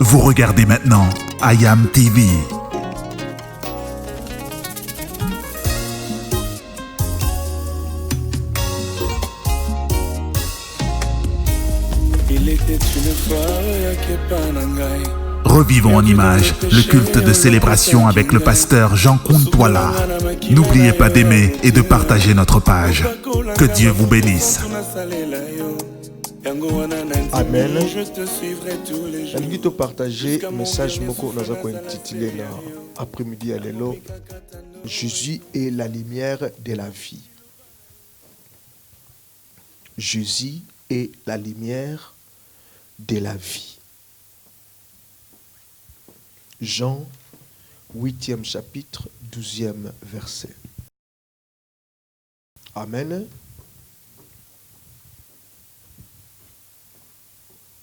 Vous regardez maintenant IAM TV. Il était une fois que Panangai. Revivons en images le culte de célébration avec le pasteur Jean Kuntwala. N'oubliez pas d'aimer et de partager notre page. Que Dieu vous bénisse. Amen. Je te suivrai tous les jours. Nalingi to partager message moko naza ko intitulé na après-midi à lelo. Jésus est la lumière de la vie. Jésus est la lumière de la vie. Jean 8e chapitre 12e verset. Amen.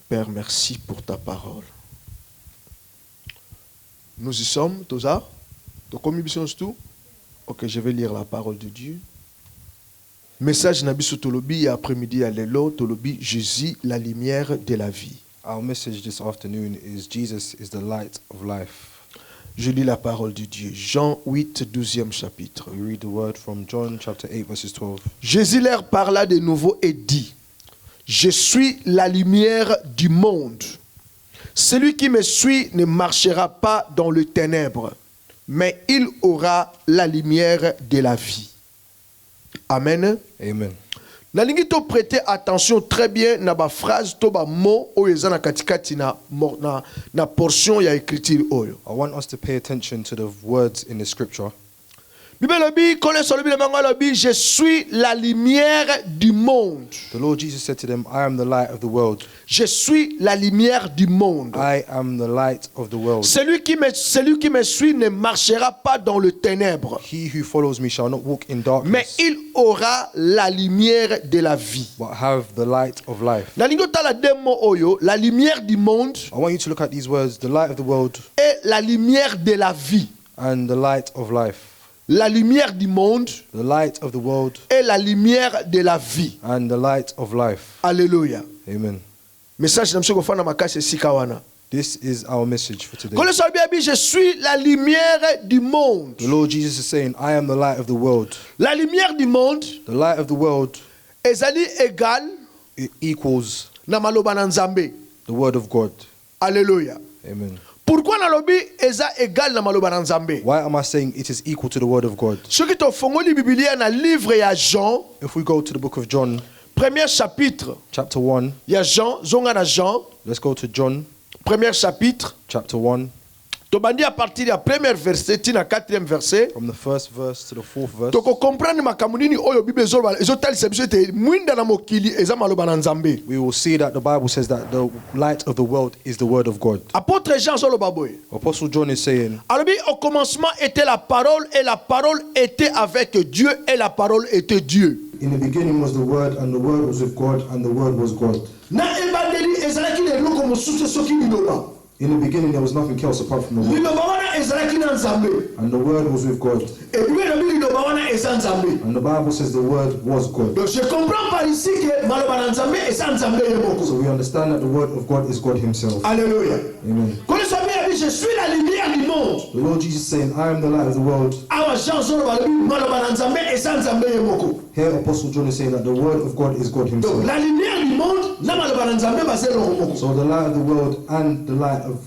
Père, merci pour ta parole. Nous y sommes, Toza. Tout. Ok, je vais lire la parole de Dieu. Message Nabiso Tolobi après-midi à l'élo, Tolobi, Jésus, la lumière de la vie. Our message this afternoon is Jesus is the light of life. Je lis la parole de Dieu. Jean 8, 12e chapitre. We read the word from John chapter 8 verses 12. Jésus leur parla de nouveau et dit, je suis la lumière du monde. Celui qui me suit ne marchera pas dans le ténèbre, mais il aura la lumière de la vie. Amen. Amen. Nalingi to prêter attention très bien na ba phrase to ba mot oyo eza na katikati na portion ya écriture oyo. I want us to pay attention to the words in the scripture. Je suis la lumière du monde. The Lord Jesus said to them, I am the light of the world. Je suis la lumière du monde. I am the light of the world. Celui qui me suit ne marchera pas dans le ténèbre. He who follows me shall not walk in darkness, Mais il aura la lumière de la vie. but have the light of life. La lumière du monde I want you to look at these words, the light of the world et la lumière de la vie. and the light of life. La lumière du monde The light of the world et la lumière de la vie. and the light of life. Alléluia. Amen. Message na msoko fana makase sikawana. This is our message for today. Je suis la lumière du monde. The Lord Jesus is saying, I am the light of the world. La lumière du monde The light of the world, ezali égal it equals na maloba na Nzambe. the word of God. Alléluia. Amen. Pourquoi nalobi eza égal na maloba na Nzambe? Why am I saying it is equal to the word of God? Soki to fongoli Biblia na livre ya Jean, If we go to the book of John, premier chapitre chapter 1, ya Jean, zonga na Jean, let's go to John, premier chapitre, chapter 1, tobandi à partir ya premier verset tina quatrième verset. from the first verse to the fourth verse. Toko comprendre makambo nini oyo Bible ezotalisa biso ete mwinda na mokili eza maloba na Nzambe. We will see that the Bible says that the light of the world is the word of God. Apôtre Jean zoloba boye. Apostle John is saying, Alors au commencement était la parole et la parole était avec Dieu et la parole était Dieu. in the beginning was the word, and the word was with God, and the word was God. Na ebandeli ezalaki na eloko mosusu soki liloba. In the beginning there was nothing else apart from the word, Liloba wana ezalaki na Nzambe. and the word was with God. Epuis elobi liloba wana eza Nzambe. And the Bible says the word was God. Donc je comprends par ici que maloba na Nzambe eza Nzambe ye moko. So we understand that the word of God is God himself. Alléluia. Amen. Quand ça vient je suis la lumière du monde. The Lord Jesus saying, I am the light of the world. Awa Jean zoloba lobi maloba na Nzambe eza Nzambe ye moko. Here Apostle John is saying that the word of God is God Donc himself. la lumière du monde na maloba na Nzambe basé loko moko. So the light of the world and the light of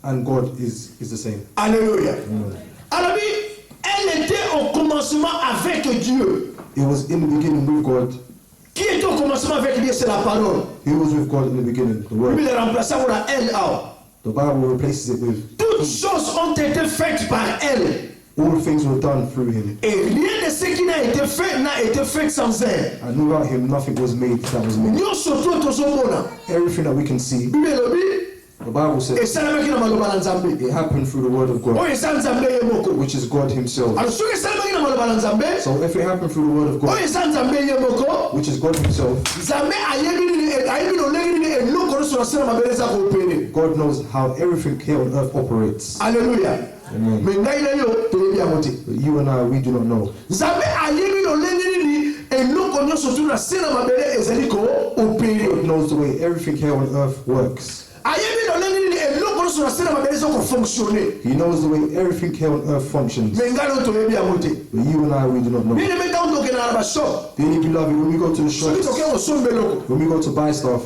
and God is the same. Alléluia. Amen. Alors elle était au commencement avec Dieu. It was in the beginning with God. Qui était au commencement avec Dieu, c'est la parole. He was with God in the beginning, the Lui, word. le remplaçant pour la elle. The Bible replaces it with Toutes choses ont été faites par elle. all things were done through him. Et rien de ce qui n'a été fait sans elle. And without him nothing was made that was made. Nous surtout tozomona. Everything that we can see, Bible lobi the Bible et says salamaki na maloba na Nzambe. it happened through the word of God, O eza Nzambe ye moko. which is God himself. Alors soki salamaki na maloba na Nzambe, So if it happened through the word of o God, eza Nzambe ye moko. which is God himself, Nzambe ayebi lolenge nini eloko nyonso na se na mabele eza koopere. God knows how everything here on earth operates. Alléluia. Amen. Mais ngai na yo toyebi yango te. But you and I, we do not know. Nzambe ayebi lolenge nini eloko nyonso tu na se na mabele ezali koopere. God knows the way everything here on earth works. Ayebi lolenge nini eloko nyonso na se na mabele ezoko fonctionner. He knows the way everything here on earth functions. Mais ngalo toyebi yango te. But you and I, we do not know. Bien aimé quand on okenda na ba shop. Dearly beloved, when we go to the Soki shops, tokende kosomba eloko. when we go to buy stuff,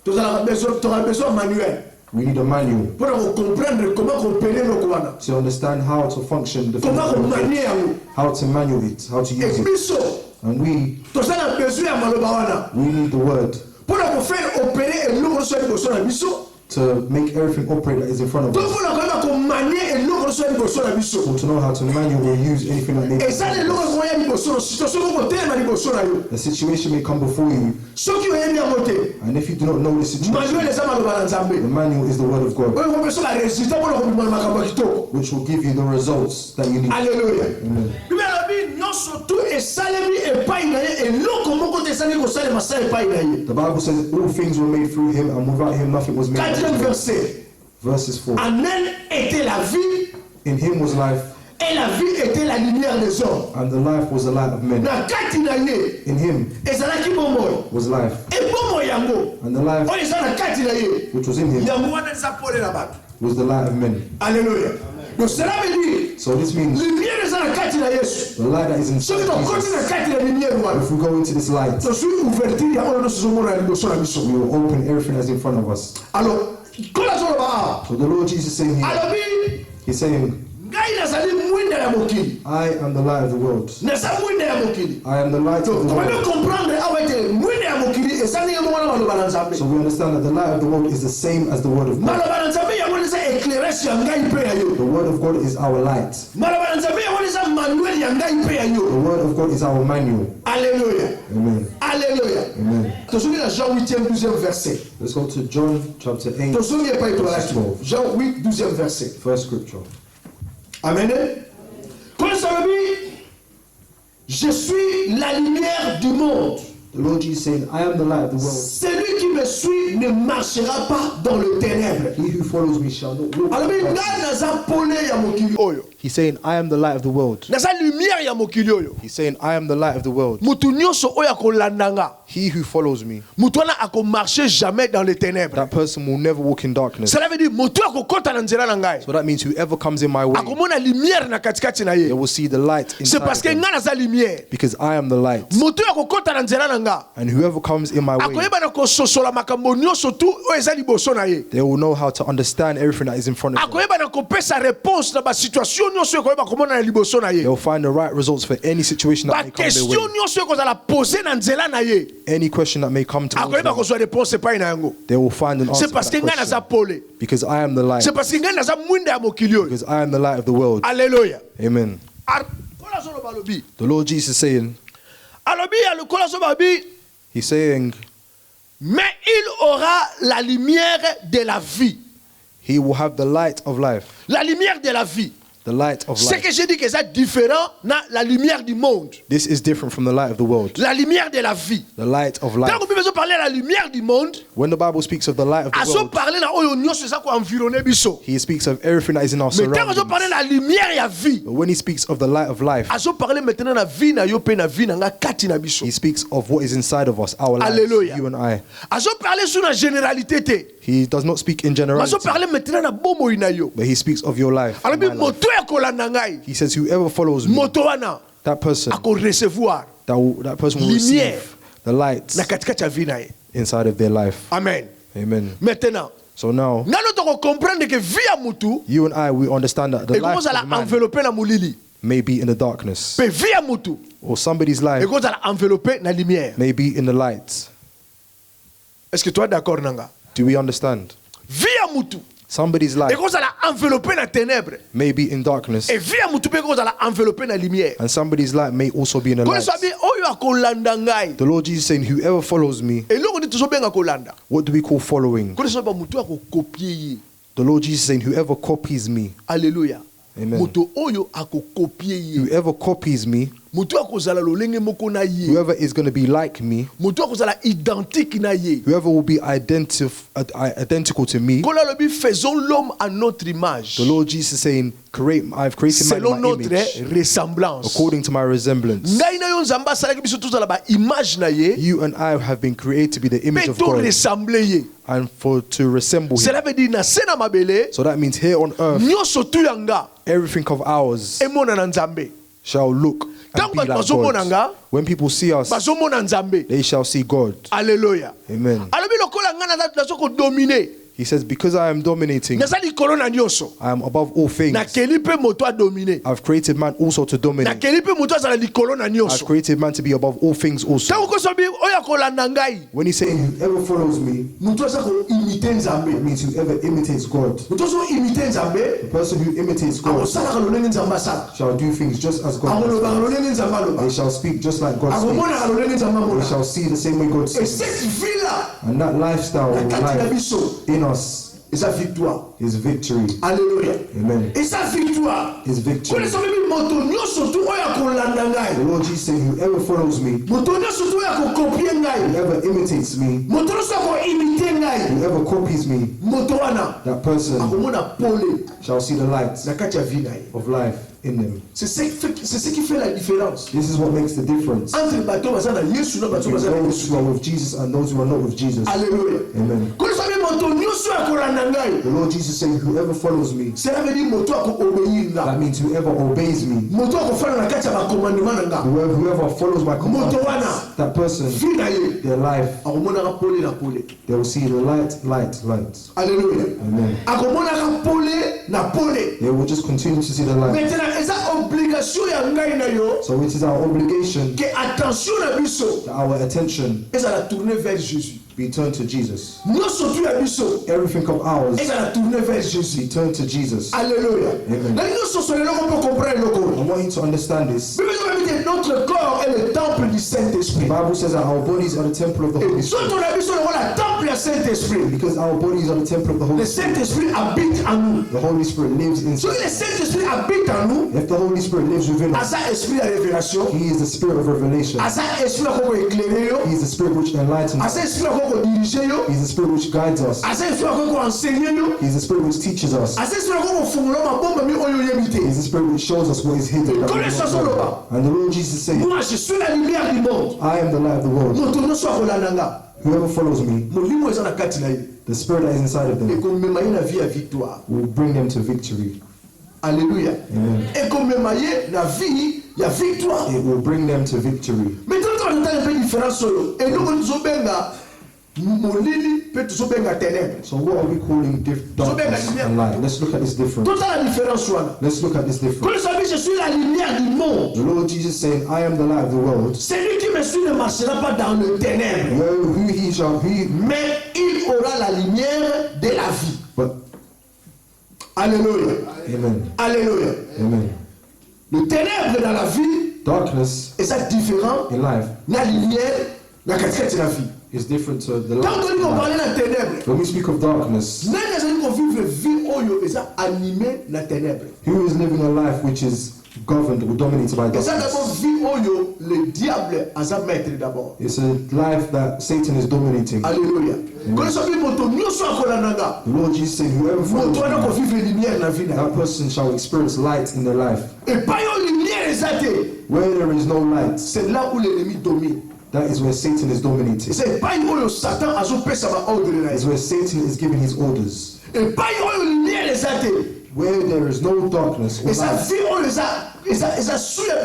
Tozala besoin manuel. we need a manual Pour comprendre comment opérer eloko wana. to understand how to function the Comment physical manier object, yango. how to manual it, how to use Et it. biso And we tozala besoin ya maloba wana. we need the word Pour faire opérer eloko nyonso ya liboso na biso. to make everything operate that is in front of us. Tofuna koyeba komanie eloko nyonso ya liboso na biso. So to know how to manual or use anything that they Eza eloko moko ya liboso na situation moko telema liboso na yo. a situation may come before you, Soki oyebi yango te, and if you do not know the situation, manuel eza maloba na the Nzambe. manual is the word of God, Oyo kopeso ba résultat mpona kobima na makambo ya kitoko. which will give you the results that you need. Alléluia. Amen. Bible elobi nyonso tu esalemi epai na ye, eloko moko te esalemi kosalema sa epai na ye. The Bible says all things were made through him, and without him nothing was made. Quatrième verset. Verses 4. En elle était la vie, In him was life, et la vie était la lumière des hommes. and the life was the light of men. Na kati na ye, In him ezalaki bomoi. was life, E bomoi yango, and the life oyo eza na kati na ye, which was in him yango wana eza pole na bato. was the light of men. Alléluia. Donc cela veut dire, So this means lumière eza na kati na Yesu. the light that is Soki inside tokoti Jesus. na kati na lumière wana, If we go into this light, tozwi ouverture ya oyo nyonso tozomona na liboso na biso. we will open everything that's in front of us. Alors, kola azoloba awa, So the Lord Jesus is saying here, alobi he's saying, ngai nazali mwinda ya mokili, I am the light of the world. naza mwinda ya mokili. I am the light of the Komende world. comprendre awa ete mwinda ya mokili ezali ye mwana maloba na Nzambe. So we understand that the light of the world is the same as the word of God. Maloba na Nzambe yango eza éclairage ya ngai mpe ya yo. The word of God is our light. Maloba na Nzambe yango eza manuel ya ngai mpe ya The yo. word of God is our manual. Alléluia. Amen. Alléluia. Amen. Tozongi na Jean 8e 12e verset. Let's go to John chapter 8, Tozongi epai tolaki. Jean 8 12e verset. first scripture. Amen. Comme ça veut dire, je suis la lumière du monde. The Lord Jesus saying, I am the light of the world. Celui qui me suit ne marchera pas dans le ténèbre. He who follows me shall not walk Alors, in darkness. ngai naza pole ya mokili oyo. He's saying, I am the light of the world. Naza lumière ya mokili oyo. He's saying, I am the light of the world. Mutu nyonso oyo akolanda nga. He who follows me, Mutu wana akomarche jamais dans les ténèbres. that person will never walk in darkness. Cela veut dire mutu akokota na nzela na ngai. So that means whoever comes in my way, Akomona lumière na katikati na they ye. will see the light C'est inside parce of que them. nga naza lumière. Because I am the light. Mutu akokota na nzela na nga. And whoever comes in my way, Akoyeba na kososola makambo nyonso tu oyo eza liboso na ye. they will know how to understand everything that is in front of them. Akoyeba na kopesa réponse na basituation nyonso oyo akoyeba komona na liboso na ye. They'll find the right results for any situation that may come their Bakestion way. nyonso oyo kozala pose na nzela na ye. Any question that may come towards Akoyeba them, kozwa réponse epai na yango. they will find an answer C'est to parce que that ngai naza question. pole. Because I am the light. C'est parce que ngai naza mwinda ya mokili oyo. Because I am the light of the world. Alléluia. Amen. Kola azoloba alobi. The Lord Jesus is saying, Alobi alokola azoloba alobi, he's saying, mais il aura la lumière de la vie. he will have the light of life. La lumière de la vie. The light of Ce life. que j'ai dit que c'est différent na la lumière du monde. This is different from the light of the world. La lumière de la vie. The light of life. Tant que nous parler de la lumière du monde, When the Bible speaks of the light of the azo world, parler na oyo nyonso eza ko environner biso. he speaks of everything that is in our Mais tant que azo parler surroundings. de la lumière ya vie, But when he speaks of the light of life, azo parler maintenant na vie na yo pe na vie na nga kati na biso. he speaks of what is inside of us, our lives, Alléluia. you and I. Azo parler sur la généralité te. He does not speak in Azo generality, parler maintenant na bomoi na yo. but he speaks of your life. Alors and bi my life. moto ya kolanda ngai. He says, whoever follows me, Moto wana that person, ako recevoir that person will lumière receive the light na katikati ya vie na ye. inside of their life. Amen. Amen. Maintenant, So now, ngalo to comprendre que vie ya mutu you and I, we understand that the et life comment ça la of man envelopper na mulili. may be in the darkness, Pe vie ya mutu or somebody's et life comment ça la envelopper na lumière. may be in the light. Est-ce que tu es d'accord nanga? Do we understand? Vie ya mutu Somebody's et life comment ça la envelopper na ténèbres. may be in darkness, Et vie ya mutu pe comment ça la envelopper na lumière. and somebody's light may also be in the Quand light. ça dit oyo akolanda ngai. The Lord Jesus saying, whoever follows me, Et loko ni toujours benga kolanda. what do we call following? Quand ça ba mutu akokopier ye. The Lord Jesus saying, whoever copies me, Alléluia. Amen. Mutu oyo akokopier ye. Whoever copies me moto akozala lolenge moko na ye, whoever is going to be like me, moto akozala identique na ye. whoever will be identical to me. Kola lobi faisons l'homme à notre image, The Lord Jesus is saying, I've created man selon in my notre image, ressemblance. according to my resemblance. Ngai na yo nzamba asalaki biso tozala ba image na ye, You and I have been created to be the image pe of to God ressembler ye. and to resemble Him. Cela veut dire na se na mabele, So that means here on earth, nyonso tu yanga everything of ours emona na nzambe. shall look and be like God. When people see us, Bazomona nzambe. they shall see God. Alléluia. Amen. Alobi lokola ngana nazo ko dominer. He says, because I am dominating, Naza likolo na nyonso. I am above all things. Na keli pe moto a dominer. I've created man also to Na dominate. keli pe moto azala likolo na I've nyonso. created man to be above all things also. Tango ko sobi oya kolanda ngai. When he says, whoever follows me, Moto aza ko imiter it nzambe. means whoever imitates God. Moto so imiter nzambe. The person who imitates God Akosala ka lolenge nzambe asala. shall do things just as God Akoloba ka does. lolenge nzambe aloba. They shall speak just like God Akomona ka speaks. lolenge nzambe They amona. shall see the same way God Et sees. cette vie là, And that lifestyle na of kati na life biso, in us eza victoire. is victory. Alléluia. Amen. Eza victoire. Is victory. Kole sobi moto nyonso tu oya kolanda The ngai. Lord Jesus saying, whoever follows me, Moto nyonso tu oya kokopie ngai. whoever imitates me, Moto nyonso ako imite ngai. whoever copies me, Moto wana that person akomona pole shall see the light na kati ya vie na ye. of life in them. C'est ce qui fait la différence This is what makes the difference entre bato baza na Yesu na bato between baza na those Yesu. who are with Jesus and those who are not with Jesus. Alléluia. Amen. Kole sobi moto nyonso akolanda ngai. The Lord Jesus saying, whoever follows me, Cela veut dire moto ako-obéir nga. that means whoever obeys me. Moto akofana na kati ya bakomandema na nga. Whoever follows my Moto commandments, wana that person, vie na ye their life, akomonaka pole na pole. they will see the light. Alléluia. Amen. Akomonaka pole na pole. They will just continue to see the light. Maintenant eza obligation ya ngai na yo So it is our obligation ke attention na biso that our attention ezala tourner vers Jésus. be turned to Jesus. Nyonso tu ya biso Everything of ours ezala tourner vers be Jésus. turned to Jesus. Alléluia. Amen. Na nyonso so lelo ko comprendre loko. I want you to understand this. Bible dit notre corps est le temple du The Saint-Esprit. Bible says that our bodies are the temple of the Holy Et Spirit. soto na biso lokola temple ya Saint-Esprit. Because our bodies are the temple of the Holy Le Spirit. Saint-Esprit habite en nous. The Holy Spirit lives Si inside. le Saint-Esprit habite en nous, If the Holy Spirit lives within us, asa esprit ya révélation, He is the Spirit of revelation. asa esprit ya koko éclairer yo, He is the Spirit which enlightens asa us. esprit ya koko diriger yo, He is the Spirit which guides us. asa esprit ya koko enseigner yo, He is the Spirit which teaches us. asa esprit ya koko fungula mabomba mi oyo yebi He te. is the Spirit which shows us what is hidden. that we Connais do not ça, know. Soloba. And the Lord Jesus said, Moi je suis la lumière du monde. I am the light of the world. Moto nyonso akolanda nga. Whoever follows me, Molimo eza na kati na ye. the Spirit that is inside of them Ekomema ye na vie ya victoire. will bring them to victory. Alléluia. Amen. Ekomema ye na vie ya victoire. It will bring them to victory. Maintenant tu vas entendre une différence oyo. Et nous tozobenga molili pe tozobenga ténèbres. So what are we calling darkness and light? Let's look at this difference. Toute la différence wana. Let's look at this difference. Quand je suis la lumière du monde, The Lord Jesus saying, I am the light of the world. celui qui me suit ne marchera pas dans le ténèbre, Who he shall be, mais il aura la lumière de la vie. but Alléluia. Amen. Alléluia. Amen. Le ténèbre dans la vie Darkness est ça différent. in life La lumière, la quatrième de la vie. is different to the Quand on dit qu'on light. parle de ténèbres, When we speak of darkness, même les gens qui vivent vie oyo est ça animé la ténèbre. who is living a life which is governed or dominated by Et ça d'abord darkness? vie oyo le diable a sa maître d'abord. It's a life that Satan is dominating. Alléluia. Quand on dit moto nyonso akolananga, The Lord Jesus said, whoever follows moto wana ko me, vivre lumière na vie na. that person shall experience light in their life. Et pas yo lumière ezate. Where there is no light, C'est là où l'ennemi domine. that is where Satan is dominating. C'est pas yo Satan azopesa ba ordre na It's ye. where Satan is giving his orders. Et pas yo lumière ezate. Where there is no darkness or Et ça light, vie oyo eza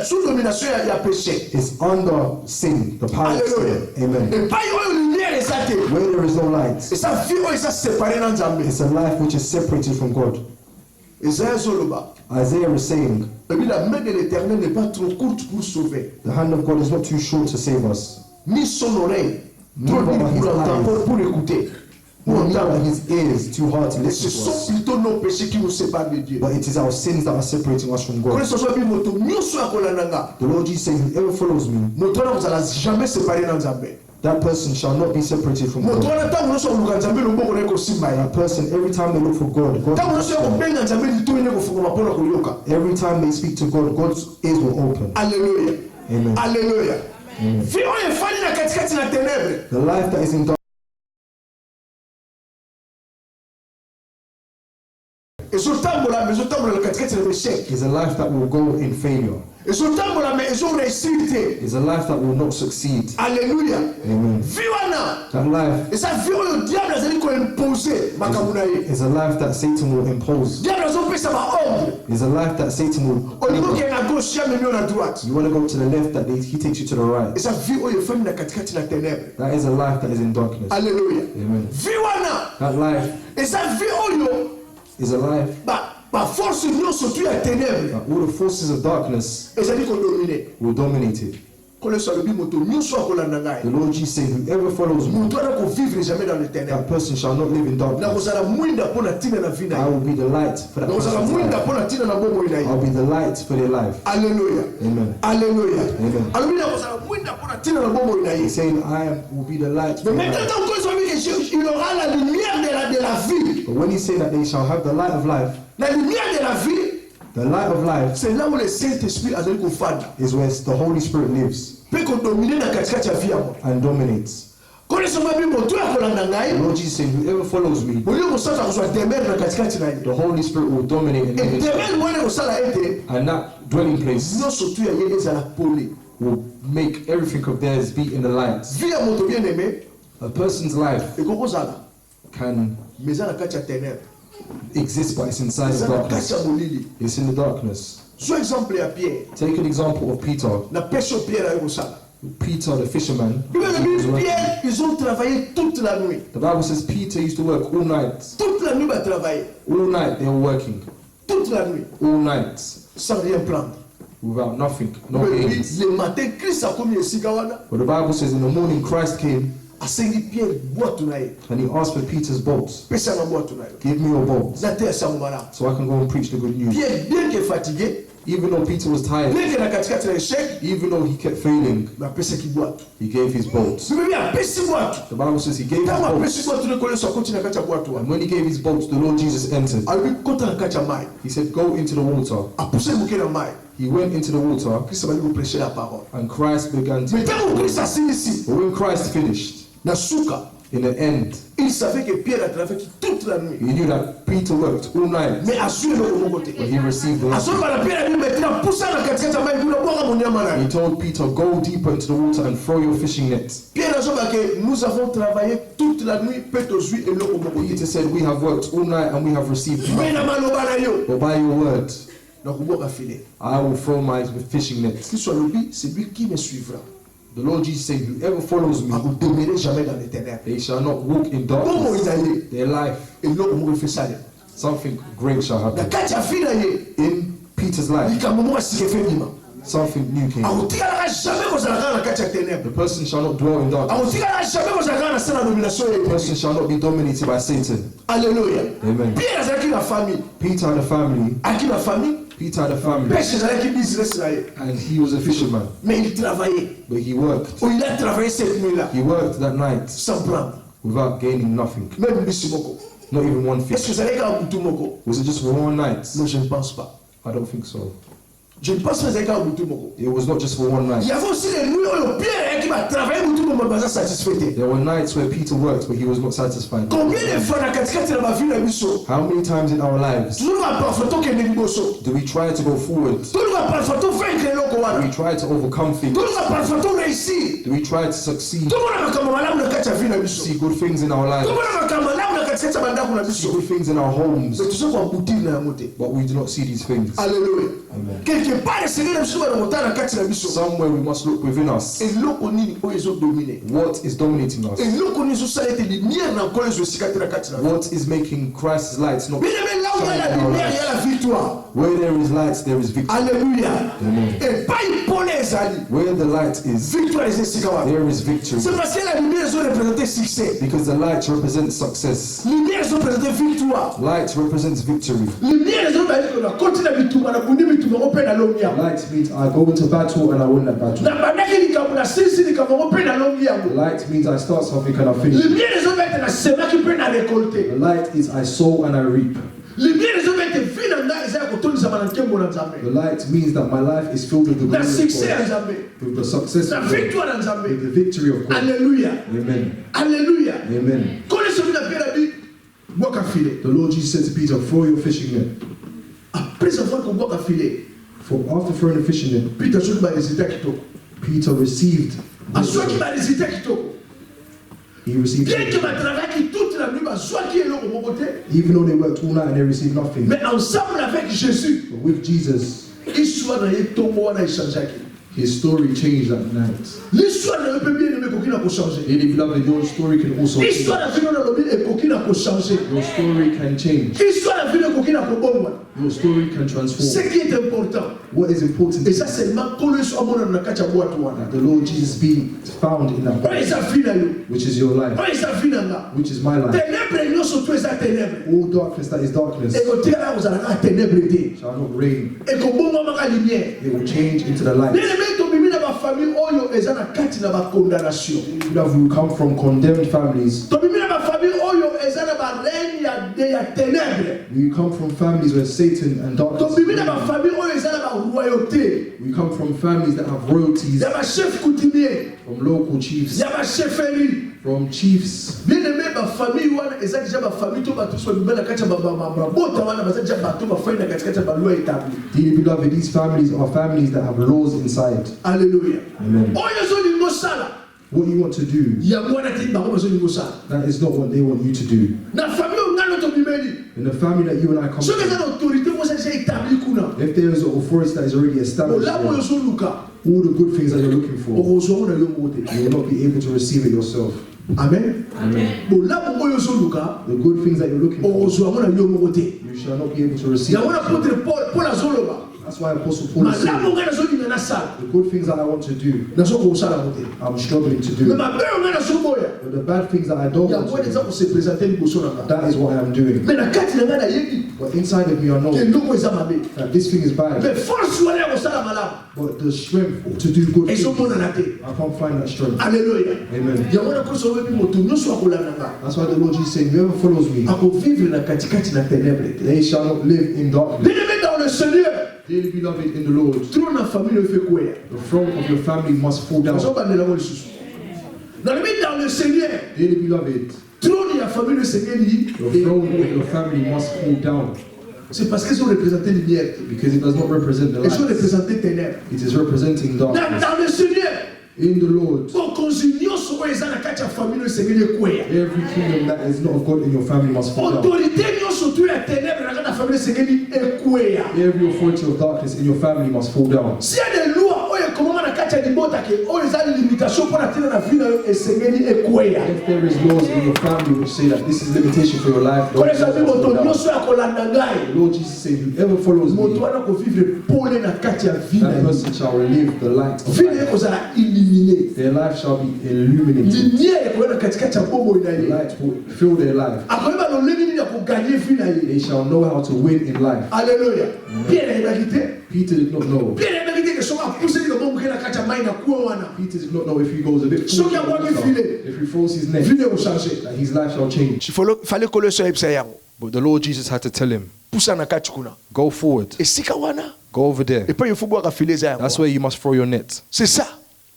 sous domination ya péché. is under sin, the power of Alléluia. sin. Amen. Et pas yo lumière ezate. Where there is no light, Et ça vie oyo eza séparé na Nzambe. it's a life which is separated from God. Isaïe zoloba. Isaiah is saying, Et puis la main de l'Éternel n'est pas trop courte pour sauver, the hand of God is not too short to save us, ni son oreille trop Ni vite his pour entendre, eyes. pour écouter. Pour nor neither entendre. his ears too hard to Et ce listen to sont us. plutôt nos péchés qui nous séparent de Dieu. But it is our sins that are separating us from Quand God. ce soit bien moto nyonso akolananga, The Lord Jesus saying, whoever follows me, moto wana kozala jamais séparé na Nzambe. that person shall not be separated from Moto God. wana ntango nyonso akoluka Nzambe loboko na ye kosimba ye. That person, every time they look for God, God Ntango will nyonso ya touch them. kobenga Nzambe litoi ne kofungama mpona koyoka. Every time they speak to God, God's ears will open. Alléluia. Amen. Alléluia. Vie oyo efali na katikati na ténèbres. The life that is in darkness. Ezotambola mais ezotambola na katikati na échec. Is a life that will go in failure. Ezotambola mais ezo réussir te. Is a life that will not succeed. Alléluia. Amen. Vie wana. That life Eza vie oyo diable azali ko imposer makambo na ye. is a life that Satan will impose. Diable azopesa ba ordre. Is a life that Satan will. Olingo ke na gauche ya memi na droite. You want to go to the left, that he takes you to the right. Eza vie oyo efali na katikati na ténèbres. That is a life that is in darkness. Alléluia. Amen. Vie wana. That life Eza vie oyo is a life ba force nyonso tu ya ténèbres. that all the forces of darkness Ezali ko dominer. will dominate it. Kole salobi moto nyonso akolanda The ngai. Lord Jesus said, whoever follows me, Moto ana ko vivre jamais dans le ténèbres. that person shall not live in Na darkness. kozala mwinda mpona ntina na vie na I ye. will be the light for that Na kozala person's mwinda life. mpona ntina na bomoi na I'll ye. be the light for their life. Alléluia. Amen. Alléluia. Amen. Alobi na kozala mwinda mpona ntina na bomoi na ye. He's saying, will be the light for Mais their maintenant life. tant qu'on dit qu'il aura la lumière de la vie. But when he said that they shall have the light of life, La lumière de la vie, the light of life c'est là où le Saint-Esprit azali kofanda. is where the Holy Spirit lives Pe ko dominer na katikati ya vie yango. and dominates. Kole soma bi moto akolanda The ngai. Lord Jesus said, whoever follows me, Boli kosala kozwa demeure na katikati na ye. the Holy Spirit will dominate and Et live in it. demeure wana kosala ete And that dwelling place nyonso tu ya ye ezala pole. will make everything of theirs be in the light. Vie ya moto bien aimé A person's life ekokozala can mais eza na kati ya ténèbres. exist, but it's inside Eza the na kati darkness. ya molili. It's in the darkness. Zwa exemple ya Pierre. Take an example of Peter. Na pêche Pierre ayo kosala. Peter, the fisherman. Bible he was dit working. Pierre, ils ont travaillé toute la nuit. The Bible says Peter used to work all night. Toute la nuit ba travailler. All night they were working. Toute la nuit All night. sans rien prendre. Without nothing. No Bible gains. dit le matin Christ a komi esika wana. But the Bible says in the morning Christ came Asengi Pierre boîte na ye. and he asked for Peter's boat. Pesa na boîte na yo. Give me your boat Na te sa mara. so I can go and preach the good news. Pierre bien que fatigué, Even though Peter was tired, bien que na katikati na échec, even though he kept failing, na pesa ki boîte. he gave his boat. Bible dit a pesi boîte. The Bible says he gave his Kama boat. pesi boîte ne connaît sa continue na kati ya boîte And wana. when he gave his boat, the Lord Jesus entered. Albi kota na kati ya mai. He said, go into the water. A poussé moke na mai. He went into the water Christ va lui prêcher la parole. and Christ began Mais to. tant que Christ a ici, But when Christ finished, na suka, in the end, il savait que Pierre a travaillé toute la nuit. he knew that Peter worked all night, Mais a su le bon côté. but he received the A lesson. son bala Pierre a dit maintenant pousse la katikati ya mai kuna boka monyama na. He told Peter, go deeper into the water and throw your fishing net. Pierre a dit que nous avons travaillé toute la nuit peut ozui et loko moko. Peter said, we have worked all night and we have received Mais nothing. na maloba na yo, But by your word, na kuboka filet. I will throw my fishing net. Qui soit le but, c'est lui qui me suivra. The Lord Jesus said, whoever follows me, A vous demeurer jamais dans les ténèbres. they shall not walk in Comment darkness. ils allaient? Their life, Et loko moko fait ça. something great shall Na happen. kati ya fille na ye, In Peter's life, likambo moko asike fe bima. something new came. Akotikalaka jamais kozalaka na kati ya The ténèbres. person shall not dwell in darkness. Akotikalaka jamais kozalaka na se na domination The ye. person shall not be dominated by Satan. Alléluia. Amen. Pierre azalaki na famille. Peter had a family. Aki na famille. Peter had a family. Pêche ezalaki business na ye. And he was a fisherman. Mais il travaillait. But he worked. Oh, il a travaillé cette nuit-là. He worked that night Sans prendre. without gaining nothing. Même mbisi moko. Not even one Est-ce fish. que ezalaki kaka butu moko? Was it just for one night? Non, je ne pense pas. I don't think so. Je ne pense pas ezalaki kaka butu moko. It was not just for one Il night. y avait aussi les nuits où Pierre qui va travailler butu moko baza satisfait. There were nights where Peter worked but he was not satisfied. Combien de fois na katikati na bavi na biso? How many times in our lives Toujours na parfois tokende liboso. do we try to go forward? Toujours na parfois to vaincre eloko Do we wana. try to overcome things? Toujours na parfois to réussir. Do we try to succeed? Tomona makambo malamu na kati ya vi na biso. See good things in our lives? Tomona makambo malamu na kati ya bandako na See biso. good things in our homes? Mais toujours kwa butili na yango te. But we do not see these things. Alléluia. Amen. Quelque part Seigneur biso ba motana na kati na biso. Somewhere we must look within us. Eloko nini oyo ezo dominer. What is dominating us? Eloko nini ezosala ete lumière na nkolo ezosika te na kati na biso. What is making Christ's light not Bien aimé, là où il y a la lumière, il y a la victoire. Where there is light, there is victory. Alléluia. Amen. Et pas une bonne ezali. Where the light is, Victoire ezosika wana. there is victory. C'est parce que la lumière ezo représenter succès. Because the light represents success. Lumière ezo représenter victoire. Light represents victory. Lumière ezo na continue na bituma na bundi bituma ngo pe na lomi yango. Light means I go into battle and I win that battle. Na bandaki likambo na sisi likambo ngo pe na lomi yango. Light means I start something and I finish. Lumière ezo mettre na semaki pe na récolter. The light is I sow and I reap. Lumière ezo mettre vie na nga eza ya kotonisa The light means that my life is filled with the glory of God, with the success of God, with the victory of God. Alléluia. Amen. Alléluia. Amen. The Lord Jesus said to Peter, throw your fishing net. Après avoir filé, For after throwing the fishing net, Peter Peter received. He received. bien que ma travail toute la nuit, soit qui est là au mon côté, Even though they worked all night and they received nothing, mais ensemble avec Jésus, but with Jesus, l'histoire n'a pas tombé à échanger. his story changed that night. L'histoire n'a pas bien aimé qu'on a changé. Dearly beloved, your story can also change. L'histoire n'a pas bien changé. Your story can change. L'histoire n'a pas bien Your story can ce transform. qui est important, What is important et is ça seulement quand le soir on a kacha boîte that the Lord Jesus be found in that ouais ça vit là which is your life, ouais ça vit là which is my life. ténèbres non surtout ça ténèbres All darkness that is darkness et quand là vous allez ténèbres été shall not reign. et quand bon moment la lumière It will change into the light. les mecs to bimi na ba famille oyo eza na kati na ba condamnation You have who come from condemned families. to bimi na ba famille oyo eza na ba règne ya ténèbres We come from families where Satan and to darkness bimi na ba reign. famille oyo eza na ba royauté We come from families that have royalties, ya ba chef coutumier from local chiefs, ya ba chefferie from chiefs. bien aimé ba famille wana eza déjà ba famille to ba tous so bimela kati ba bota wana baza déjà ba to ba faina kati kati ba loi établie. Dearly beloved, these families are families that have laws inside. Alléluia. Amen. Oyo zo lingo sala What you want to do, ya mwana ti ba ko zo lingo sala that is not what they want you to do. na famille ngalo to bimeli In the family that you and I come so que from, ça autorité mo ça déjà établi kuna if there is an authority that is already established, ola mo there, zo luka all the good things that you're looking for, o zo na yo mote you will not be able to receive it yourself. amen ola mo yo zo luka The good things that you're looking o for, zo mo na yo mote you shall not be able to receive ya it wana yourself. potre Paul azoloba That's why Apostle Paul is malamu saying, ngana zo linga na sala the good things that I want to do, na zo ko sala mote I'm struggling to mais do. ma belle ngana zo boya But the bad things that I don't ya want mwana to za do, ko se présenter liboso na nga that is what I am doing. mais na kati na ngana yebi But inside of me I ke know ndoko eza mabe that this thing is bad, mais force wana ya kosala malamu but the strength to do good things, ezomona na te I can't find that strength. alléluia Amen. yango wana kristo oyebi moto nyonso akolanda nga That's why the Lord Jesus said, whoever follows me, akovivre na katikati na ténèbre te they shall not live in darkness. bien-aimé dans le Seigneur Dearly beloved in the Lord, trône na famille oyo efe kwea the throne of your family must fall down. azobandela ngo lisusu nalobi dans le Seigneur Dearly beloved, trône ya famille esengeli the throne of your family must fall down c'est parce qu'ils ont représenté lumière because it does not represent the ils ont light. représenté ténèbre It is representing darkness. dans le Seigneur In the Lord, bokonzi nyonso oyo eza na kati ya famille oyo esengeli ekwea every kingdom that is not of God in your family must fall down. autorité nyonso to ya ténèbre na kati ya famille esengeli ekwea Every authority of darkness in your family must fall down. s'il y a des lois oyo ekomama na kati ya libota ke oyo eza limitation mpo na ntina na vie na yo esengeli ekwea If there is laws in your family which say that this is limitation for your life, kona ezabi don't moto fall down. nyonso ya kolanda ngai The Lord Jesus said, whoever follows moto me, wana kovivre pole na kati ya vie na that ye person shall relive the light of vie na ye life. kozala illumine Their life shall be illuminated. lumière ekoya na katikati ya bomoi na The ye light will fill their life. akoyeba lolenge nini ya koganye vie na ye They shall know how to win in life. alleluya pierre ayebaki te Peter did not know. pierre ayebaki te ke soki apuseli lobomoke na kati ya mai na kuwa wana Peter did not know if he goes a bit So forward you are or going to down, feel it. if he throws his neck, vie na ekochange that his life shall change. fale koloso ayebisa yango But the Lord Jesus had to tell him, pusa na kati kuna go forward, esika wana go over there. epai yofu bwaka file eza That's yango where you must throw your net. c'est ça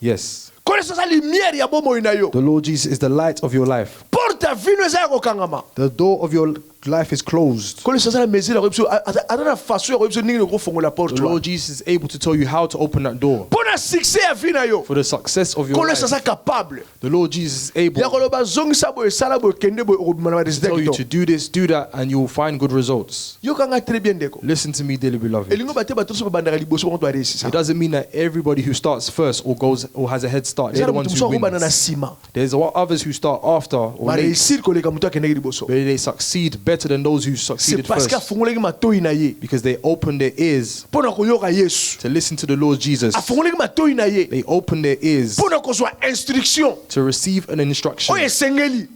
Yes. koleso eza lumière ya bomoi na yo The Lord Jesus is the light of your life. porte ya vino eza ya kokangama The door of your life is closed. koleso aza na mesure ya koyebiso aza na façon ya koyebiso ndenge kofongola porte The wana Lord Jesus is able to tell you how to open that door. mpo na succès ya vie na yo For the success of your koleso aza life, capable the Lord Jesus is able ya to koloba zongisa boye esala boye kende boye okobima na baresultat tell you to kitoko do this, do that, and you will find good results. yokanga très bien ndeko Listen to me, dearly beloved. elingo bate bato nyonso babandaka liboso bango to aresisa It doesn't mean that everybody who starts first or goes or has a head start, they're eza the na ones moto who mosusu akobanda na win. nsima There's others who start after or late, bareusir koleka moto akendeki liboso but they succeed better than those who c'est succeeded parce que first afungolaki matoi na ye because they opened their ears mpo na koyoka yesu to listen to the Lord Jesus. afungolaki matoi na ye They opened their ears mpo na kozwa instruction to receive an instruction oyo esengeli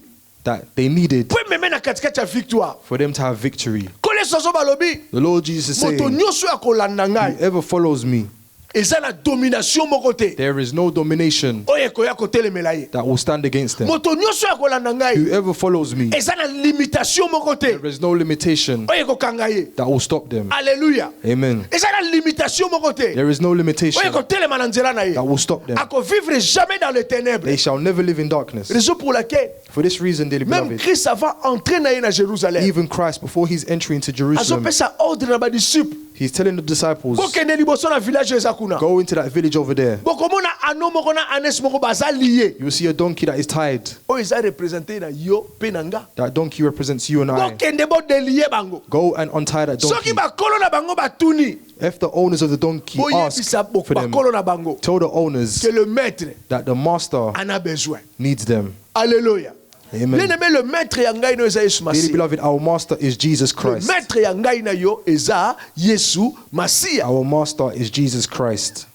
that they needed mpo ememe na katikati ya victoire for them to have victory. koleso azo balobi The Lord Jesus is moto saying, nyonso ya kolanda ngai whoever follows me, Et ça la domination mon côté. There is no domination Oye koya kote le melaye. that will stand against them. Moto nyoso ya kolanda ngai. Whoever follows me, Et ça la limitation mon côté. there is no limitation Oye kokangaye. that will stop them. Alléluia. Amen. Et ça la limitation mon côté. There is no limitation Oye kote le mananzela na ye. that will stop them. Ako vivre jamais dans les ténèbres. They shall never live in darkness. Raison pour laquelle For this reason, dearly même beloved, Christ avant entrer na ye na Jérusalem. even Christ, before he's entering into Jerusalem, Azope sa ordre na ba disciple. he's telling the disciples, Bokende liboso na village eza kuna. go into that village over there. Bokomona ano moko na anes moko baza lié. You will see a donkey that is tied. Oyo eza représenté na yo pe na nga. That donkey represents you and I. Bokende bo délier bango. Go and untie that donkey. Soki bakolo na bango batuni. If the owners of the donkey ask Boyebisa for them, bakolo na bango. tell the owners Que le maître that the master en a besoin. needs them. Alléluia. Amen. Bien-aimé, le maître ya ngai no eza Yesu Dearly Masiya. beloved, our master is Jesus Le Christ. maître ya ngai na yo eza Yesu Masiya. Our master is Jesus Christ.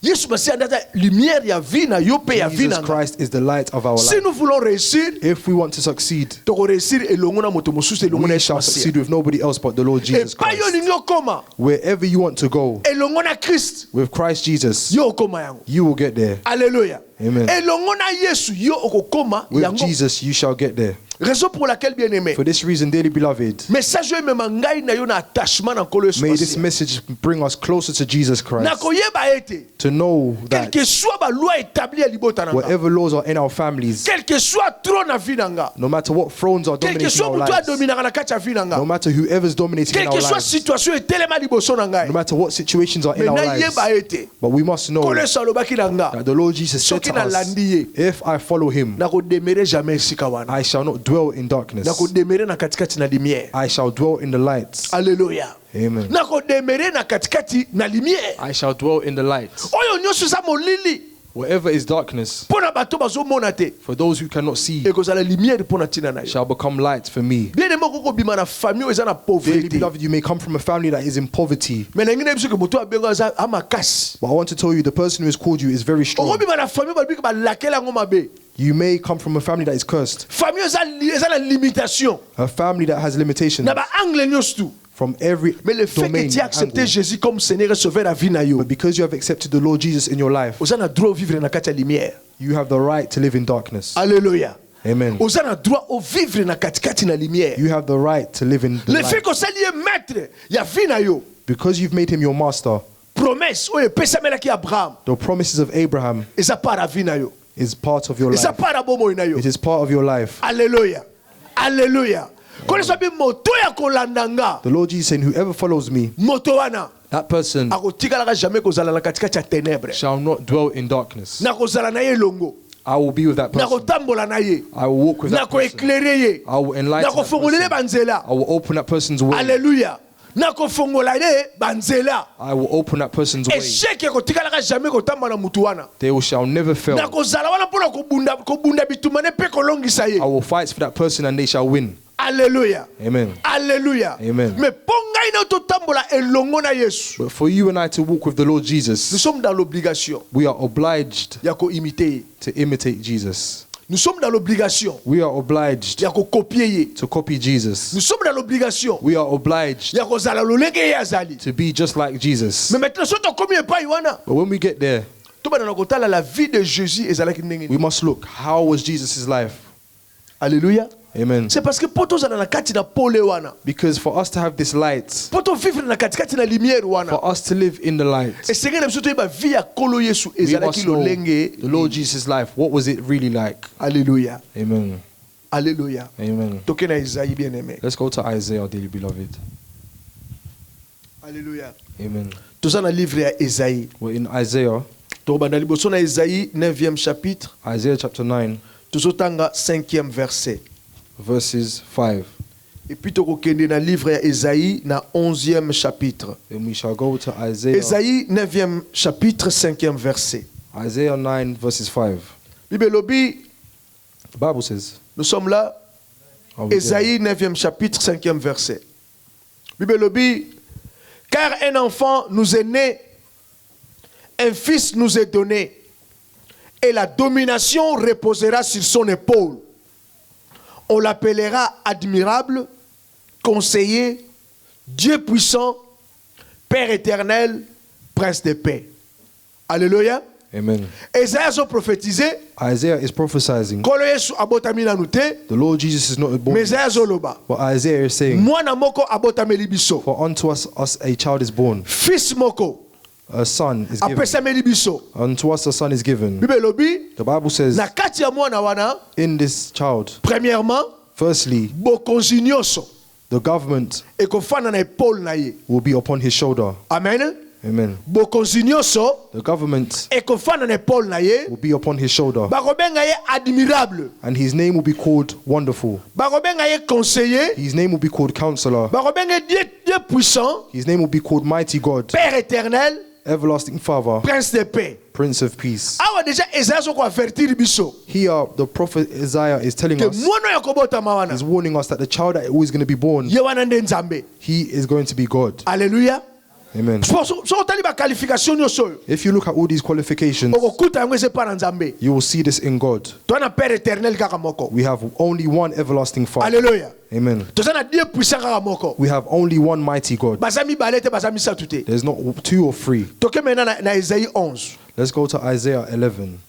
Yesu Masiya ndata lumière ya vie na yo pe ya vie na Jesus nga. Christ is the light of our Si life. nous voulons réussir, If we want to succeed, toko réussir elongo na moto mosusu elongo na we Yesu shall Masiya. succeed with nobody else but the Lord Et Jesus pas yo Christ. lingi okoma Wherever you want to go, elongo na Christ with Christ Jesus, yo okoma yango. you will get there. Alléluia. Amen. Elongo na Yesu yo okokoma With yango. Jesus, you shall get there. Raison pour laquelle bien aimé. For this reason, dearly beloved, Message yo mema ngai na yo na attachement na nkolo Yesu may this Masiya. message bring us closer to Jesus Christ. Na koyeba ete To know quel that que soit ba loi établie ya libota na nga. whatever laws are in our families, Quel que soit trop na vie na nga. no matter what thrones are Quel que dominating soit our mutu lives, adominaka na kati ya vie na nga. no matter whoever's dominating Quel in que our soit lives, situation etelema liboso na ngai. no matter what situations are in our Maintenant lives, yeba ete but we must know nkolo Yesu alobaki na nga. that the Lord Jesus said Soki to us, nalandi ye if I follow him, na kodemere jamais esika wana. I shall not dwell in darkness. Na kodemere na katikati na lumière. I shall dwell in the light. Alléluia. Amen. Na kodemere na katikati na lumière. I shall dwell in the light. Oyo nyonso eza molili. Whatever is darkness, Pona bato bazomona te. for those who cannot see, Ekozala lumière pona tina na yo. shall become light for me. Bien aimé koko bima na famille eza na Dearly pauvreté. beloved, you may come from a family that is in poverty, Mais na ngine biso ke moto abenga eza amakasi. but I want to tell you the person who has called you is very strong. Oko bima na famille ba bika ba lakela ngo mabe. You may come from a family that is cursed, Famille eza na limitation. a family that has limitations Na ba angle nyonso tu. from every Mais le fait que domain. tu as accepté angle. Jésus comme Seigneur et Sauveur à vie na yo. But because you have accepted the Lord Jesus in your life, Oza na droit au vivre na kati ya lumière. you have the right to live in darkness. Alléluia. Amen. Oza na droit au vivre na katikati na lumière. You have the right to live in the Le fait light. que ça lié maître ya vie na yo. Because you've made him your master, Promesse oyo epesamelaki Abraham the promises of Abraham eza part ya vie na yo. is part of your Eza life. part ya bomoi na yo. It is part of your life. Alléluia. Alléluia. Koleso bi moto ya kolanda nga. The Lord Jesus saying, whoever follows me, Moto wana that person akotikalaka jamais kozala na katikati ya ténèbres. shall not dwell in darkness. Na kozala na ye elongo. I will be with that Na person. kotambola na ye. I will walk with Na that person. koéclairer ye. I will enlighten Na that kofungolele person. banzela. I will open that person's way. Alléluia. Na kofongola ye banzela. I will open that person's way. Échec ekotikalaka jamais kotambola na mutu wana. They shall never fail. Na kozala wana mpona kobunda bitumane mpe kolongisa ye. I will fight for that person and they shall win. Alléluia. Amen. Alléluia. Amen. Mais pour ngai na totambola elongo na Yesu. But for you and I to walk with the Lord Nous Jesus, sommes dans l'obligation we are obliged ya koimiter ye. to imitate Jesus. Nous sommes dans l'obligation We are obliged ya kokopier ye. to copy Jesus. Nous sommes dans l'obligation We are obliged ya kozala lolenge ye azali. to be just like Jesus. Mais maintenant soki tokomi epai wana But when we get there, tobanda na kotala la vie de Jésus ezalaki ndenge we nini. must look, how was Jesus' life? Alléluia. Amen. C'est parce que po tozala na kati na pole wana. Because for us to have this light, Po to vivre na katikati na lumière wana. for us to live in the light, Esengeli na biso toyeba vie ya kolo Yesu we ezalaki must know lolenge. the Lord Jesus' life. What was it really like? Alléluia. Amen. Alléluia. Amen. Toke na Isaïe bien-aimé. Let's go to Isaiah, dearly beloved. Alléluia. Amen. Toza na livre ya Isaïe. We're in Isaiah, Tobanda liboso na Isaïe 9e chapitre. Isaiah chapter 9, Tozotanga 5e verset. verses 5. Et puis tokokende na livre ya Isaïe na 11e chapitre. Then we shall go to Isaiah, Isaïe 9e chapitre 5e verset. Isaiah 9, verses 5. Bible lobi, The Bible says, nous sommes là. are we there? Isaïe 9e chapitre 5e verset. Bible lobi, car un enfant nous est né, un fils nous est donné, et la domination reposera sur son épaule. On l'appellera admirable, conseiller, Dieu puissant, Père éternel, prince de paix. Alléluia. Amen. Esaïe a prophétisé. Isaiah is prophesying. Kolo Yesu abotami na nute. The Lord Jesus is not born. Mais Esaïe zoloba. But Isaiah is saying, Mwana moko abotameli biso. for unto us a child is born, Fils moko a son is given. apesameli biso. Unto us a son is given. Bible lobi. The Bible says, Na kati ya mwana wana. in this child, Premièrement, firstly, bokonzi nyonso the government ekofana na épaule na ye. will be upon his shoulder. Amen. Amen. Bokonzi nyonso The government ekofana na épaule na ye. will be upon his shoulder. Bakobenga ye admirable. And his name will be called Wonderful. Bakobenga ye conseiller. His name will be called Counselor. Bakobenga Dieu puissant. His name will be called Mighty God, Père éternel. Everlasting Father, Prince de paix. Prince of Peace. Awa déjà Esaïe soko avertir biso. Here, the prophet Isaiah is telling Que us, mwana ya kobotama wana. he's warning us that the child that is going to be born, Ye wana nde nzambe. he is going to be God. Alléluia. Amen. So otali ba qualification nyonso yo. If you look at all these qualifications, Okokuta yango ese pa na nzambe. you will see this in God. Tona Père éternel kaka moko. We have only one everlasting Father. Alléluia. Amen. Toza na Dieu puissant kaka moko. We have only one mighty God. Baza mibale te baza misatu te. There's not two or three. Toke maintenant na Esaïe 11. Let's go to Isaiah 11.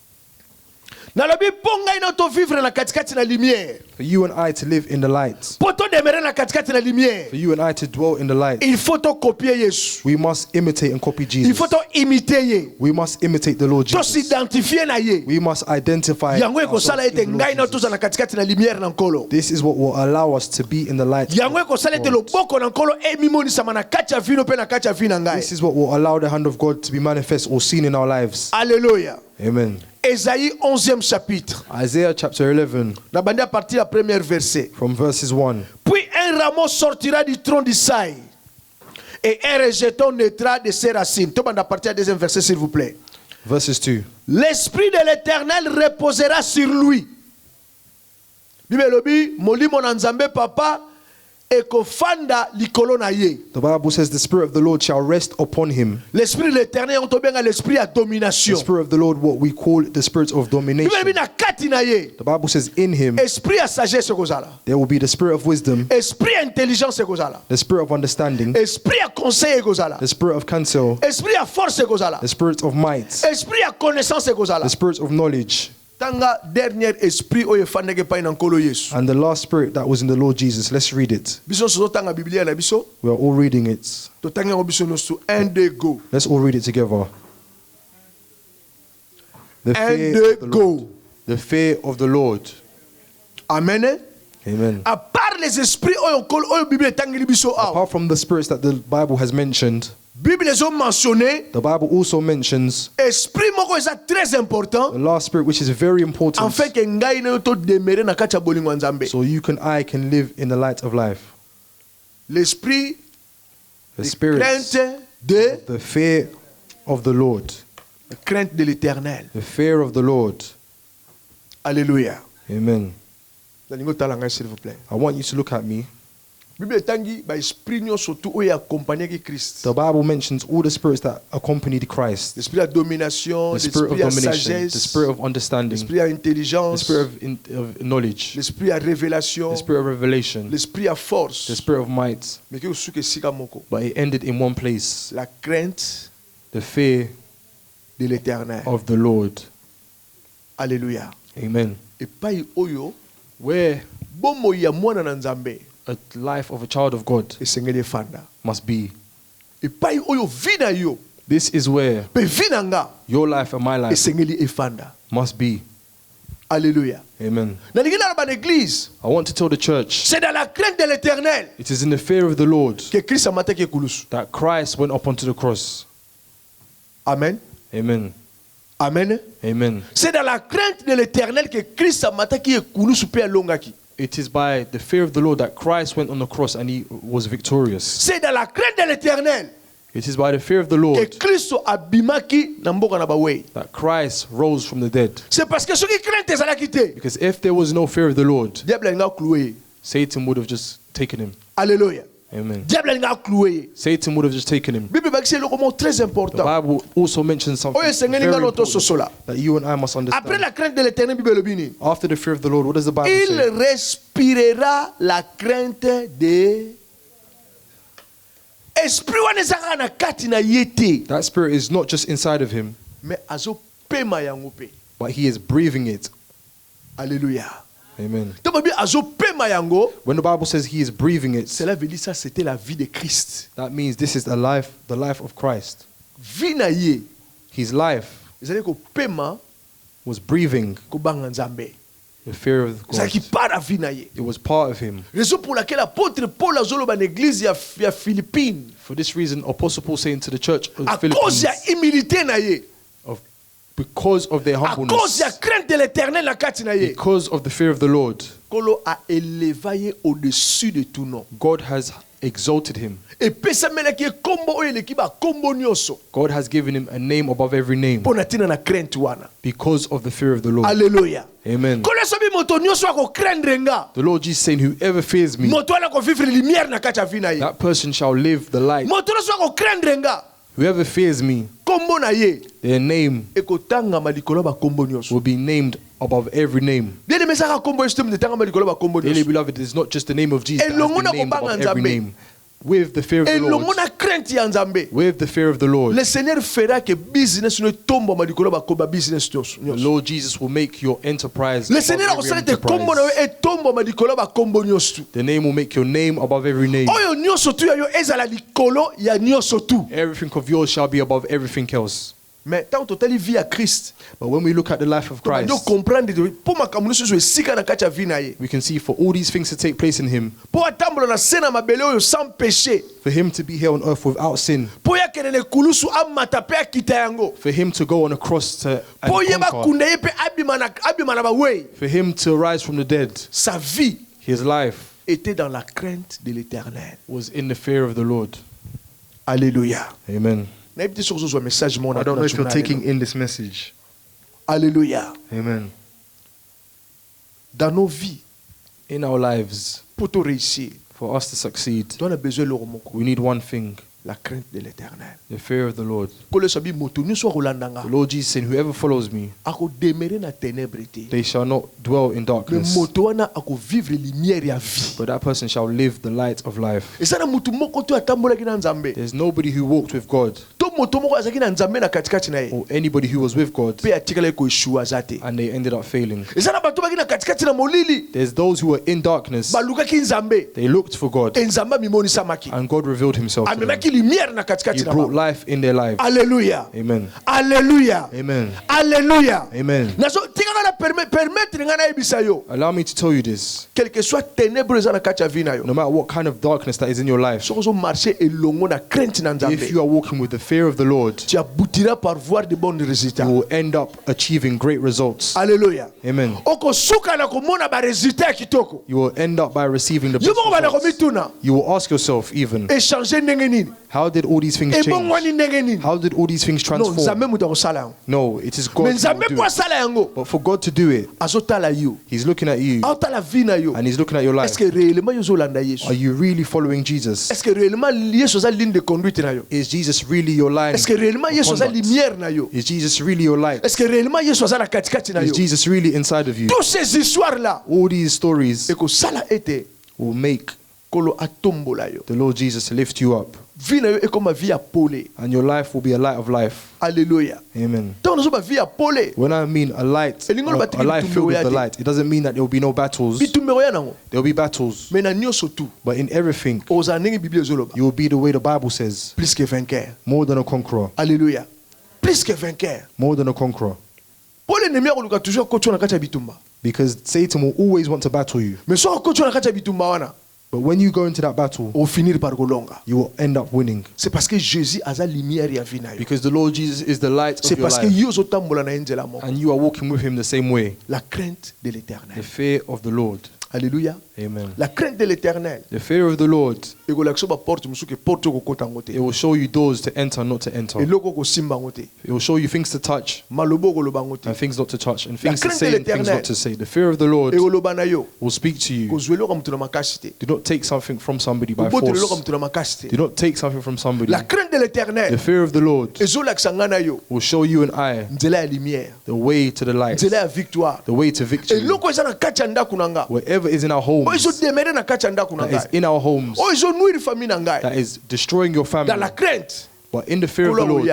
Nalobi ponga ina to vivre na katikati na lumière. For you and I to live in the light, Po to demeurer na katikati na lumière. for you and I to dwell in the light, Il faut to copier Yesu. we must imitate and copy Il Jesus. faut to imiter ye. We must imitate the Lord To Jesus. s'identifier na ye. We must identify Yango ekosala ourselves ete with the Lord ngai na Jesus. toza na katikati na lumière na nkolo. This is what will allow us to be in the light. Yango ekosala ete loboko na nkolo emimonisama na kati ya vino pe na kati ya vi na ngai. This is what will allow the hand of God to be manifest or seen in our lives. Alléluia. Amen. Esaïe 11e chapitre. Isaiah chapter 11, Na bandi à partir du premier verset. from verses 1. Puis un rameau sortira du tronc d'Isaïe et un rejeton naîtra de ses racines. Tout le monde à partir du deuxième verset, s'il vous plaît. Verses 2. L'esprit de l'Éternel reposera sur lui. Bible lobi, molimo na nzambe papa ekofanda likolo na ye. The Bible says the Spirit of the Lord shall rest upon him. L'esprit de l'Éternel on tobenga l'esprit à The domination. Spirit of the Lord, what we call the spirit of Bible lobi domination. na kati na ye. The Bible says in him Esprit à sagesse ekozala. there will be the spirit of wisdom, Esprit à intelligence ekozala. the spirit of understanding, Esprit à conseil ekozala. the spirit of counsel, Esprit à force ekozala. the spirit of might, Esprit à connaissance ekozala. the spirit of knowledge, Tanga dernier esprit oyo fandeke pa na nkolo Yesu. and the last spirit that was in the Lord Jesus. Let's read it. Biso sozo tanga Biblia na biso. We are all reading it. To tanga ngo biso nosu 1 2 go. Let's all read it together. The And fear the of the Lord. go. The fear of the Lord. Amen. Amen. À part les esprits oyo nkolo oyo Bible tangeli biso awa. Apart from the spirits that the Bible has mentioned, Bible les ont mentionné the Bible also mentions esprit moko eza très important. the last spirit, which is very important, En fait que ngai na yo to demeurer na kati ya bolingo ya Nzambe. so you and I can live in the light of life. L'esprit The de spirit, crainte de the fear of the Lord, la crainte de l'Éternel. the fear of the Lord. Alléluia. Amen. Nalingo tala ngai s'il vous plaît. I want you to look at me. Bible tangi ba esprit nyonso tu oyo accompagner ki Christ. The Bible mentions all the spirits that accompanied Christ. L'esprit à domination, The spirit of l'esprit à domination, sagesse, the spirit of understanding, l'esprit à the intelligence, spirit of knowledge, l'esprit à révélation, the spirit of revelation, l'esprit à force. the spirit of might. Mais que usuke sika moko. But it ended in one place: La crainte the fear de l'Éternel. of the Lord. Alléluia. Amen. Et pai oyo Where bomo ya mwana na Nzambe a life of a child of God esengeli efanda. must be. Et pai oyo vi na yo This is where pe vi na nga your life and my life esengeli efanda. must be. Alléluia. Amen. Na lingina na ban église, I want to tell the church, c'est dans la crainte de l'Éternel it is in the fear of the Lord que Christ a mataki ekulusu. that Christ went up onto the cross. Amen. Amen. Amen. Amen. C'est dans la crainte de l'Éternel que Christ a mataki ekulusu pe alongaki. It is by the fear of the Lord that Christ went on the cross and he was victorious. C'est dans la crainte de l'Éternel It is by the fear of the que Lord Christ abimaki na mboka na bawei. that Christ rose from the dead. C'est parce que soki crainte ezalaki te, Because if there was no fear of the Lord, diable alinga clouer. Satan would have just taken him. Alléluia. Amen. Diable alinga clouer. Satan would have just taken him. Bible bakisi eloko mo très The important. Bible also mentions something Oyo esengeli very nga loto important sosola. that you and I must Après understand. la crainte de l'Éternel, Bible lobini. After the fear of the Lord, what does the Bible Il say? respirera la crainte de esprit wana ezaka na kati na ye te. That spirit is not just inside of him. mais azo pema yango pe. but he is breathing it. Alléluia. Amen. Tant bien azo pema yango, When the Bible says he is breathing it, cela veut dire ça c'était la vie de Christ. that means this is the life of Christ. Vie na ye, His life ezali ko pema was breathing ko banga Nzambe. the fear of God. Ça qui para vie na ye. It was part of him. Raison pour laquelle l'apôtre Paul azoloba na église ya Philippines, For this reason, Apostle Paul saying to the church of à Philippines, cause ya humilité na ye, because of their à cause humbleness, ya crainte de l'Éternel na kati na ye, because of the fear of the Lord, Kolo a élevé ye au-dessus de tout nom. God has exalted him. Et pesa melaki kombo oyo eleki ba kombo nyonso. God has given him a name above every name Pona tina na crainte wana. because of the fear of the Lord. Alléluia. Amen. Kolo sobi moto nyonso ako craindre nga. The Lord Jesus saying, whoever fears me, Moto ala ko vivre lumière na kati ya vie na ye. that person shall live the light. Moto nyonso ako craindre nga. Whoever fears me, Kombo na ye their name ekotanga malikolo ba kombo nyonso. will be named above every name. Bien aimé saka kombo estem de tanga malikolo ba kombo Dearly nyonso. beloved, it is not just the name of Jesus that has Elongo na been named kobanga above every Nzambe. name. With the fear of the Elongo Lord, na crainte ya Nzambe. with the fear of the Lord, Le Seigneur fera que business ne tombe malikolo ba komba business the nyonso. Lord Jesus will make your enterprise Le above Seigneur every akosala te kombo na yo enterprise. etombo malikolo ba kombo nyonso. The name will make your name above every name. Oyo nyonso tu ya yo ezala likolo ya nyonso tu. Everything of yours shall be above everything else. Mais tant totali vie à Christ, But when we look at the life of tu Christ, dois comprendre pour makambo nyonso zo esika na kati ya vie na ye. we can see for all these things to take place in him, Pour atambola na se na mabele oyo sans péché. for him to be here on earth without sin, Pour ya kene kulusu amata pe akita yango. for him to go on a cross to and Pour ye ba conquer, kunde ye pe abima na ba way. for him to rise from the dead. Sa vie His life était dans la crainte de l'Éternel. was in the fear of the Lord. Alléluia. Amen. Na yebite sur zo message mon I don't know if you're taking in this message. Alléluia. Amen. Dans nos vies, In our lives, pour te réussir, for us to succeed, tu as besoin de l'oromoko, we need one thing, la crainte de l'Éternel. the fear of the Lord. Kole sabi moto nyonso akolandanga The Lord Jesus saying, whoever follows me, ako demeurer na ténèbres te. they shall not dwell in Mais darkness, moto wana ako vivre lumière ya vie. but that person shall live the light of life. Eza na mutu moko to atambolaki na Nzambe. There's nobody who walked with God, To moto moko azaki na Nzambe na katikati na ye. or anybody who was with God, Pe atikala ko eshua azate. and they ended up failing. Eza na bato baki na katikati na molili. There's those who were in darkness, Balukaki Nzambe. they looked for God, E Nzambe mimonisa maki. and God revealed himself to them. Amemaki lumière na He katikati na brought bango. life in their lives. Alléluia. Amen. Alléluia. Amen. Alléluia. Amen. Nazo tika na permettre nga na ebisa yo. Allow me to tell you this. Quel que soit ténèbres eza na kati ya vie na yo. No matter what kind of darkness that is in your life, Soko zo marcher elongo na crainte na if Nzambe. you are walking with the fear of the Lord, Tu aboutiras par voir de bons résultats. you will end up achieving great results. Alléluia. Amen. Okosuka na komona ba résultats ya kitoko. You will end up by receiving the Yo best moko bana results. komituna. You will ask yourself even, Échanger ndenge nini? how did all these things Ebongwani change? ndenge nini? How did all these things Non, transform? Nzambe mutu akosala yango. No, it is God Mais who Nzambe will do po it. asala yango. But for God to do it, Azotala yo. He's looking at you Aotala vie na yo. and He's looking at your life. Est-ce que réellement yo zolanda Yesu? Are you really following Jesus? Est-ce que réellement Yesu aza ligne de conduite na yo? Is Jesus really your line? Est-ce que réellement of Yesu aza conduct? lumière na yo? Is Jesus really your light? Est-ce que réellement Yesu aza na katikati na Is yo? Jesus really inside of you? Toutes ces histoires là All these stories ekosala ete will make kolo atombola yo. the Lord Jesus lift you up, Vie na yo ekoma vie ya pole. and your life will be a light of life. Alléluia. Amen. Tant nazo ba vie ya pole. When I mean a light, Elingolo batiki a life filled with the bitumbe light, it doesn't mean that there will be no battles. Bitumero ya nango. There will be battles, Mais na nyonso tu. but in everything, Oza ndenge Bible ezoloba. you will be the way the Bible says, Plus que vainqueur. more than a conqueror. Alléluia. Plus que vainqueur. More than a conqueror. Paul ennemi akoluka toujours kocho na kati ya bitumba. Because Satan will always want to battle you. Mais so kocho na kati ya bitumba wana, But when you go into that battle, au finir par kolonga. you will end up winning. C'est parce que Jésus a la lumière ya vie na yo. Because the Lord Jesus is the light C'est of your parce que life. yo zotambola na nzela moko. And you are walking with Him the same way. La crainte de The l'Éternel. fear of the Lord. Alléluia. Amen. La crainte de l'Éternel. The fear of the Lord, Ekolakso ba porte musuke porte ko kota ngote. it will show you doors to enter, not to enter. Eloko ko simba ngote. It will show you things to touch Malobo ko loba ngote. and things not to touch, and things La to crainte say de and things l'Éternel. not to say. The fear of the Lord Ekoloba na yo. will speak to Ko you. zwelo ka mutu na makasi te. Do not take something from somebody by Ko botelelo ka force. mutu na makasi te. Do not take something from somebody. La crainte de The l'Éternel. fear of the Lord Ezolakisa nga na yo. will show you and I Nzela ya lumière. the way to the light, Nzela ya victoire. the way to victory. Eloko eza na kati ya ndako na nga. Whatever is in our Oyo homes, ezodemere na kati ya ndako na that is ngai. in our homes, Oyo ezonuire famille na ngai. that is destroying your Dans la family. crainte. But in the fear of the Lord,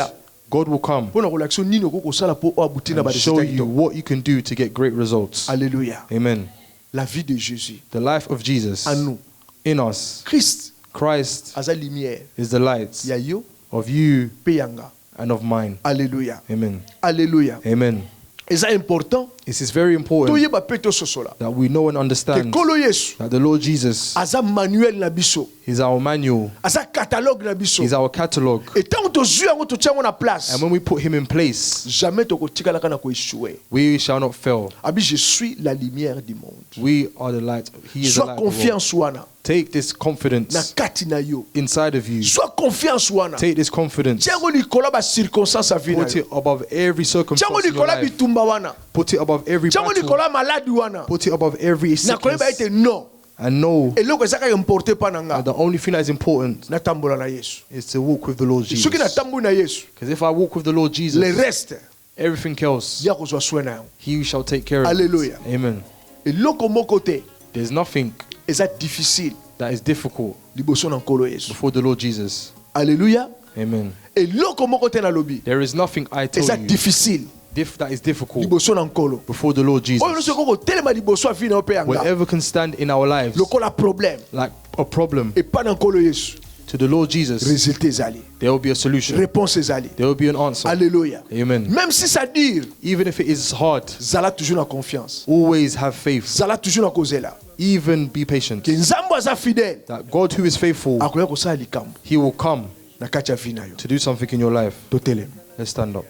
God will come Pour nous relaxer, nino ko sala po aboutir na ba and show résultat. you what you can do to get great results. Alléluia. Amen. La vie de Jésus The life of Jesus en nous. in us. Christ Christ a sa lumière. is the light Ya yo of you pe yanga. and of mine. Alléluia. Amen. Alléluia. Amen. Et c'est important. This is very important Toye ba peto sosola. that we know and Que understand kolo Yesu that the Lord Jesus asa manuel na biso. is our manual, Asa catalogue na biso. is our catalogue. Et tant que tu yango to tiango na place. And when we put him in place, Jamais to ko tikala kana ko échouer. we shall not fail. Abi je suis la lumière du monde. We are the light. He is the Sois light of the world. confiance wana. Take this Na confidence kati na yo. inside of you. Sois confiance wana. Take this confidence. Tiango likolo ba circonstance a vie na Put yo. it above every circumstance Tiango in your likolo life. bitumba wana. Put it above every Tiango battle. likolo maladi wana. Put it above every Na koyeba sickness. ete non. And know Eloko ezaka importe pa nanga. that the only thing that is important Na tambola na Yesu. is to walk with the Lord Jesus. Soki na tambu na Yesu. Because if I walk with the Lord Le Jesus, reste everything else, ya kozwa soin na yo. He shall take care of Hallelujah. it. Amen. Eloko moko te There's nothing eza difficile that is difficult liboso na nkolo Yesu. before the Lord Jesus. Alléluia. Amen. Eloko moko te na lobi There is nothing I tell eza you difficile that is difficult liboso na nkolo. before the Lord Oyo Jesus. nyonso koko telema liboso ya vie na yo mpe yanga. Whatever can stand in our lives Lokola problème like a problem epa na nkolo Yesu. to the Lord Jesus, Résultat ezali. there will be a solution. Réponse ezali. There will be an answer. Alléluia. Amen. Même si ça dure, Even if it is hard, zala toujours na confiance. always have faith. Zala toujours na kozela. Even be patient. Ke nzambo aza fidèle. That God who is faithful, Akoya kosala likambo He will come na kati ya vie na yo. to do something in your life. Totelema. Let's stand up.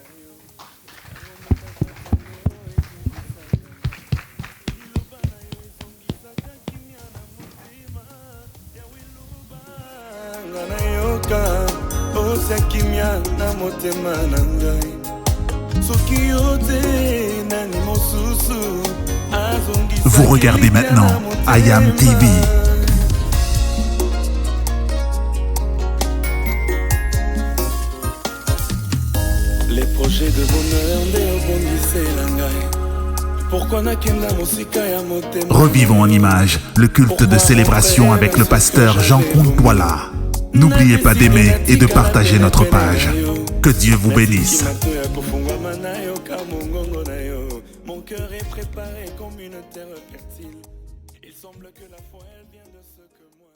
Kimia na motema na ngai soki yo te nani mosusu azongisa. Vous regardez maintenant IAM TV. Les projets de bonheur nde obongisela ngai. Pourquoi nakenda mosika ya motema. Revivons en images le culte de célébration avec le pasteur Jean Kuntwala. N'oubliez pas d'aimer et de partager notre page. Que Dieu vous bénisse. Mon cœur est préparé comme une terre fertile. Il semble que la foi elle vient de ce que moi